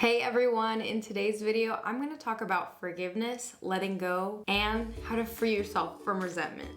Hey everyone, in today's video, I'm going to talk about forgiveness, letting go, and how to free yourself from resentment.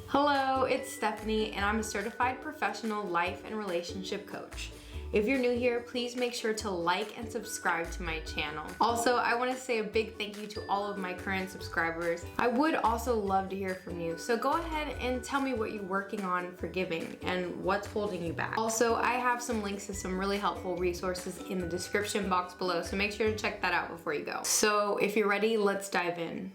Hello, it's Stephanie, and I'm a certified professional life and relationship coach. If you're new here, please make sure to like and subscribe to my channel. Also, I want to say a big thank you to all of my current subscribers. I would also love to hear from you, so go ahead and tell me what you're working on forgiving and what's holding you back. Also, I have some links to some really helpful resources in the description box below, so make sure to check that out before you go. So if you're ready, let's dive in.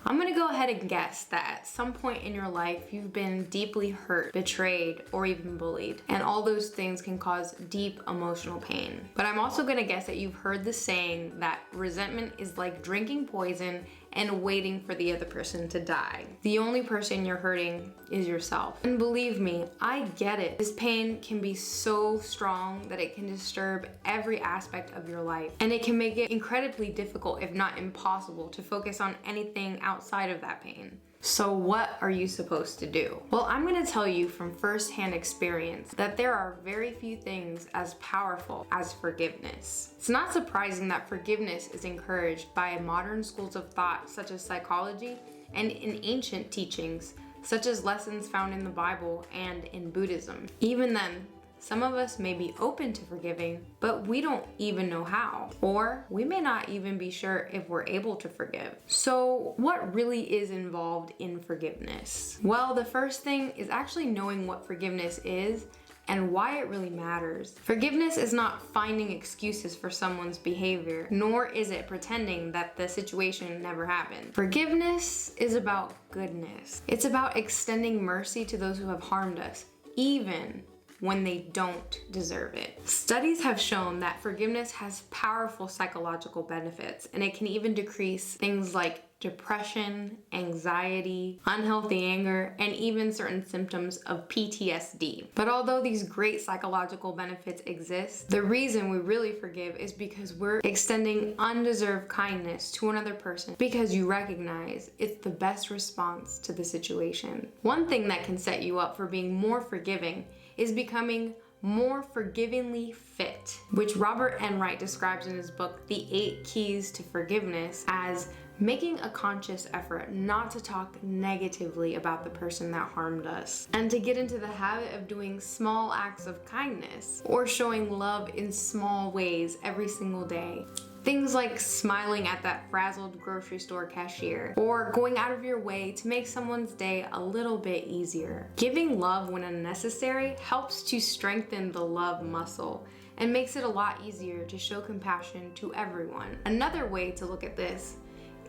I'm gonna go ahead and guess that at some point in your life you've been deeply hurt, betrayed, or even bullied. And all those things can cause deep emotional pain. But I'm also gonna guess that you've heard the saying that resentment is like drinking poison and waiting for the other person to die. The only person you're hurting is yourself. And believe me, I get it. This pain can be so strong that it can disturb every aspect of your life. And it can make it incredibly difficult, if not impossible, to focus on anything outside of that pain. So what are you supposed to do? Well, I'm gonna tell you from firsthand experience that there are very few things as powerful as forgiveness. It's not surprising that forgiveness is encouraged by modern schools of thought such as psychology and in ancient teachings such as lessons found in the Bible and in Buddhism. Even then, some of us may be open to forgiving, but we don't even know how. Or we may not even be sure if we're able to forgive. So what really is involved in forgiveness? Well, the first thing is actually knowing what forgiveness is and why it really matters. Forgiveness is not finding excuses for someone's behavior, nor is it pretending that the situation never happened. Forgiveness is about goodness. It's about extending mercy to those who have harmed us, even when they don't deserve it. Studies have shown that forgiveness has powerful psychological benefits, and it can even decrease things like depression, anxiety, unhealthy anger, and even certain symptoms of PTSD. But although these great psychological benefits exist, the reason we really forgive is because we're extending undeserved kindness to another person because you recognize it's the best response to the situation. One thing that can set you up for being more forgiving is becoming more forgivingly fit, which Robert Enright describes in his book, The 8 Keys to Forgiveness, as making a conscious effort not to talk negatively about the person that harmed us, and to get into the habit of doing small acts of kindness or showing love in small ways every single day. Things like smiling at that frazzled grocery store cashier, or going out of your way to make someone's day a little bit easier. Giving love when unnecessary helps to strengthen the love muscle and makes it a lot easier to show compassion to everyone. Another way to look at this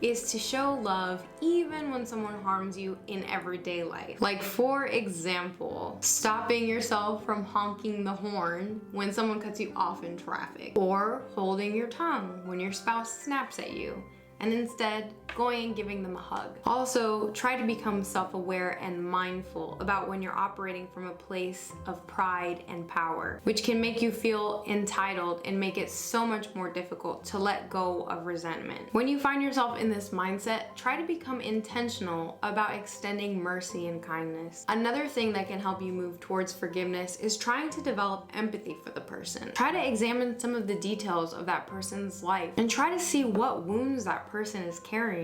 is to show love even when someone harms you in everyday life. Like, for example, stopping yourself from honking the horn when someone cuts you off in traffic, or holding your tongue when your spouse snaps at you, and instead going and giving them a hug. Also, try to become self-aware and mindful about when you're operating from a place of pride and power, which can make you feel entitled and make it so much more difficult to let go of resentment. When you find yourself in this mindset, try to become intentional about extending mercy and kindness. Another thing that can help you move towards forgiveness is trying to develop empathy for the person. Try to examine some of the details of that person's life and try to see what wounds that person is carrying,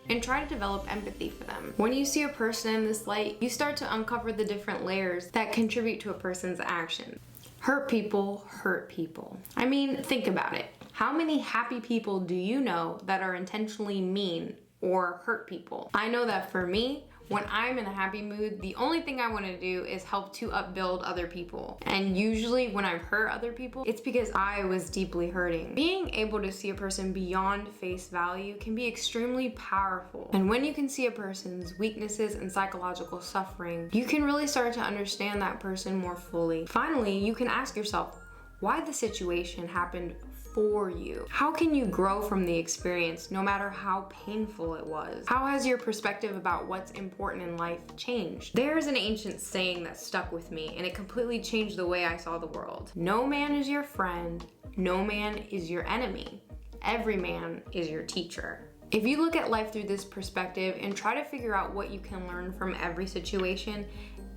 and try to develop empathy for them. When you see a person in this light, you start to uncover the different layers that contribute to a person's actions. Hurt people hurt people. I mean, think about it. How many happy people do you know that are intentionally mean or hurt people? I know that for me, when I'm in a happy mood, the only thing I want to do is help to upbuild other people. And usually when I've hurt other people, it's because I was deeply hurting. Being able to see a person beyond face value can be extremely powerful. And when you can see a person's weaknesses and psychological suffering, you can really start to understand that person more fully. Finally, you can ask yourself why the situation happened for you. How can you grow from the experience no matter how painful it was? How has your perspective about what's important in life changed? There's an ancient saying that stuck with me, and it completely changed the way I saw the world. No man is your friend, no man is your enemy. Every man is your teacher. If you look at life through this perspective and try to figure out what you can learn from every situation,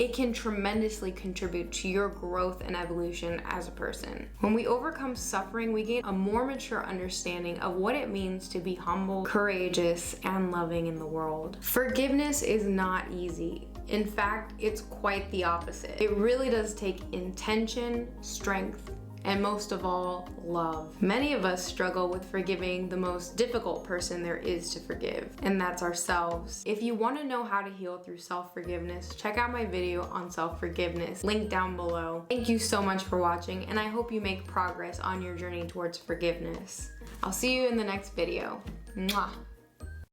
it can tremendously contribute to your growth and evolution as a person. When we overcome suffering, we gain a more mature understanding of what it means to be humble, courageous, and loving in the world. Forgiveness is not easy. In fact, it's quite the opposite. It really does take intention, strength, and most of all, love. Many of us struggle with forgiving the most difficult person there is to forgive, and that's ourselves. If you want to know how to heal through self-forgiveness, check out my video on self-forgiveness, link down below. Thank you so much for watching, and I hope you make progress on your journey towards forgiveness. I'll see you in the next video. Mwah.